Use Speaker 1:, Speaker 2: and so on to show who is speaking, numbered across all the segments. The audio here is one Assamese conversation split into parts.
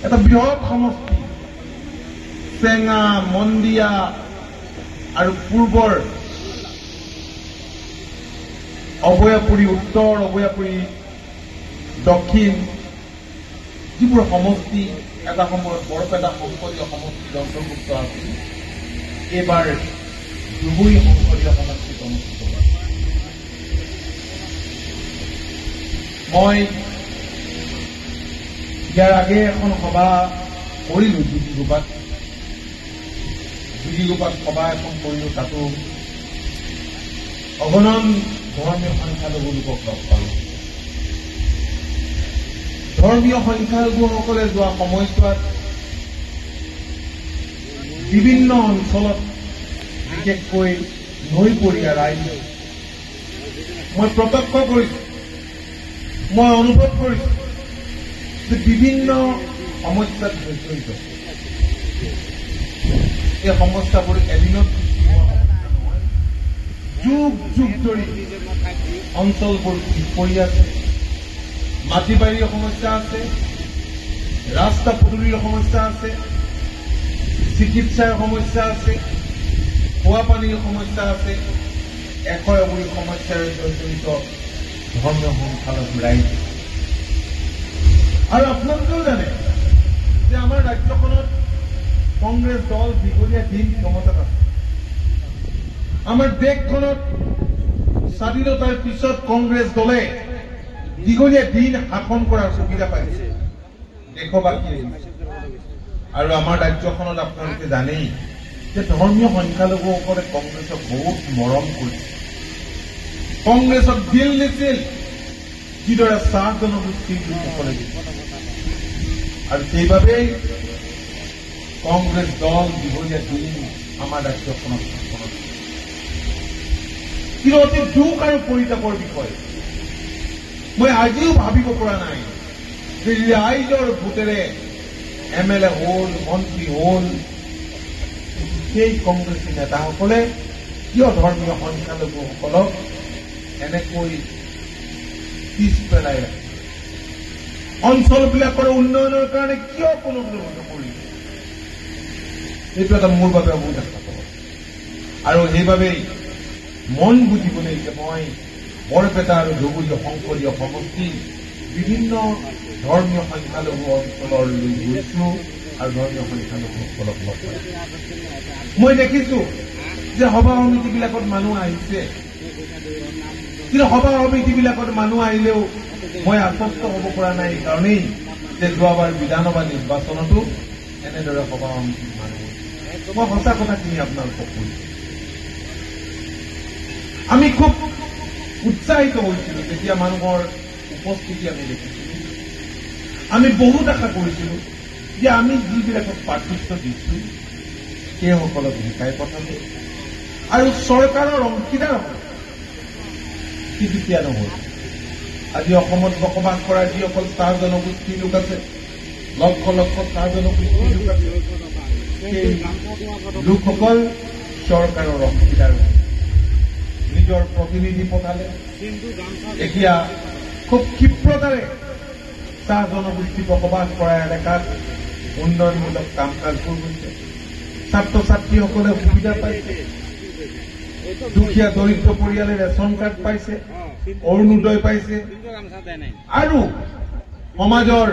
Speaker 1: এটা বৃহৎ সমষ্টি চেঙা মন্দিয়া আৰু পূৰ্বৰ অভয়াপুৰী উত্তৰ অভয়াপুৰী দক্ষিণ যিবোৰ সমষ্টি এটা সময়ত বৰপেটা সংসদীয় সমষ্টিত অন্তৰ্ভুক্ত আছিল এইবাৰ ধুবুৰী সংসদীয় সমষ্টিত অনুষ্ঠিত হয়। মই ইয়াৰ আগে এখন সভা কৰিলো যোগীগোপাত সভা এখন কৰিলো। তাতো অগণন ধৰ্মীয় সংখ্যালঘু লোকক লগ পালো। ধৰ্মীয় সংখ্যালঘুসকলে যোৱা সময়ছোৱাত বিভিন্ন অঞ্চলত বিশেষকৈ নৈপৰীয়া ৰাইজ মই প্ৰত্যক্ষ কৰিছো, মই অনুভৱ কৰিছো যে বিভিন্ন সমস্যাত জড়িত। এই সমস্যাবোৰ এদিনত যুগ যুগ ধৰি অঞ্চলবোৰ পিছ পৰি আছে। মাটি বাৰীৰ সমস্যা আছে, ৰাস্তা পদূলিৰ সমস্যা আছে, চিকিৎসাৰ সমস্যা আছে, খোৱা পানীৰ সমস্যা আছে, এশয়গুৰি সমস্যাৰে জড়িত ধৰ্মীয় সংখ্যালঘু ৰাইজ। আৰু আপোনালোকেও জানে যে আমাৰ ৰাজ্যখনত কংগ্ৰেছ দল দীঘলীয়া দিন ক্ষমতাত আছে। আমাৰ দেশখনত স্বাধীনতাৰ পিছত কংগ্ৰেছ দলে দীঘলীয়া দিন শাসন কৰাৰ সুবিধা পাইছে দেশবাসীয়ে। আৰু আমাৰ ৰাজ্যখনত আপোনালোকে জানেই যে ধৰ্মীয় সংখ্যালঘুসকলে কংগ্ৰেছক বহুত মৰম কৰিছে, কংগ্ৰেছক দিল দিছিল যিদৰে চাহ জনগোষ্ঠীৰ লোকসকলে দিছিল। আৰু সেইবাবেই কংগ্ৰেছ দল দীঘলীয়া দিন আমাৰ ৰাজ্যখনত শাসনত। কিন্তু অতি দুখ আৰু পৰিতাপৰ বিষয়, মই আজিও ভাবিব পৰা নাই যে ৰাইজৰ ভোটেৰে MLA হ'ল, মন্ত্ৰী হ'ল, সেই কংগ্ৰেছী নেতাসকলে কিয় ধৰ্মীয় সংখ্যালঘুসকলক এনেকৈ পিছ পেলাই ৰাখে? অঞ্চলবিলাকৰ উন্নয়নৰ কাৰণে কিয় কোনো নকৰিলে? এইটো এটা মোৰ বাবে বহুত আশা। আৰু সেইবাবেই মন বুজিবলৈ যে মই বৰপেটা আৰু ধুবুৰী সংসদীয় সমষ্টিৰ বিভিন্ন ধৰ্মীয় সংখ্যালঘু অঞ্চললৈ গৈছো আৰু ধৰ্মীয় সংখ্যালঘুসকলক লগ পাইছো। মই দেখিছো যে সভা সমিতিবিলাকত মানুহ আহিছে, কিন্তু সভা সমিতিবিলাকত মানুহ আহিলেও মই আশ্বস্ত হ'ব পৰা নাই। এই কাৰণেই যে যোৱাবাৰ বিধানসভা নিৰ্বাচনতো এনেদৰে সভা সমিতিৰ মানুহ, মই সঁচা কথাখিনি আপোনালোকক কৈছো। আমি খুব উৎসাহিত হৈছিলো যেতিয়া মানুহৰ উপস্থিতি আমি দেখিছিলো। আমি বহুত আশা কৰিছিলো যে আমি যিবিলাকক প্ৰাৰ্থিত্ব দিছো সেইসকলক জিকাই পঠাব আৰু চৰকাৰৰ অংশীদাৰ হ'ব। কিন্তু কিয় নহল? আজি অসমত বসবাস কৰা যিসকল চাহ জনগোষ্ঠীৰ লোক আছে, লক্ষ লক্ষ চাহ জনগোষ্ঠীৰ লোক আছে, সেই লোকসকল চৰকাৰৰ অংশীদাৰ হ'ব। নিজৰ প্ৰতিনিধি পঠালে। এতিয়া খুব ক্ষিপ্ৰতাৰে চাহ জনগোষ্ঠী বসবাস কৰা এলেকাত উন্নয়নমূলক কাম কাজবোৰ হৈছে। ছাত্ৰ ছাত্ৰীসকলে সুবিধা পাইছে, দুখীয়া দৰিদ্ৰ পৰিয়ালে ৰেচন কাৰ্ড পাইছে, অৰুণোদয় পাইছে, আৰু সমাজৰ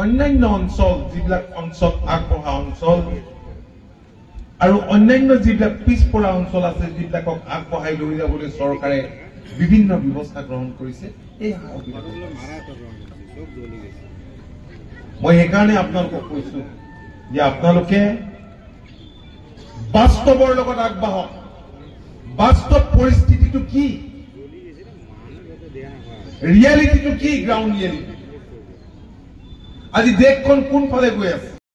Speaker 1: অন্যান্য অঞ্চল যিবিলাক অঞ্চল আগবঢ়া অঞ্চল আৰু অন্যান্য যিবিলাক পিছপৰা অঞ্চল আছে যিবিলাকক আগবঢ়াই লৈ যাবলৈ চৰকাৰে বিভিন্ন ব্যৱস্থা গ্ৰহণ কৰিছে। এই মই সেইকাৰণে আপোনালোকক কৈছো যে আপোনালোকে বাস্তৱৰ লগত আগবাঢ়ক। বাস্তৱ পৰিস্থিতিটো কি, ৰিয়েলিটিটো কি, গ্ৰাউণ্ড ৰিয়েলিটি। আজি দেশখন কোনফালে গৈ আছে?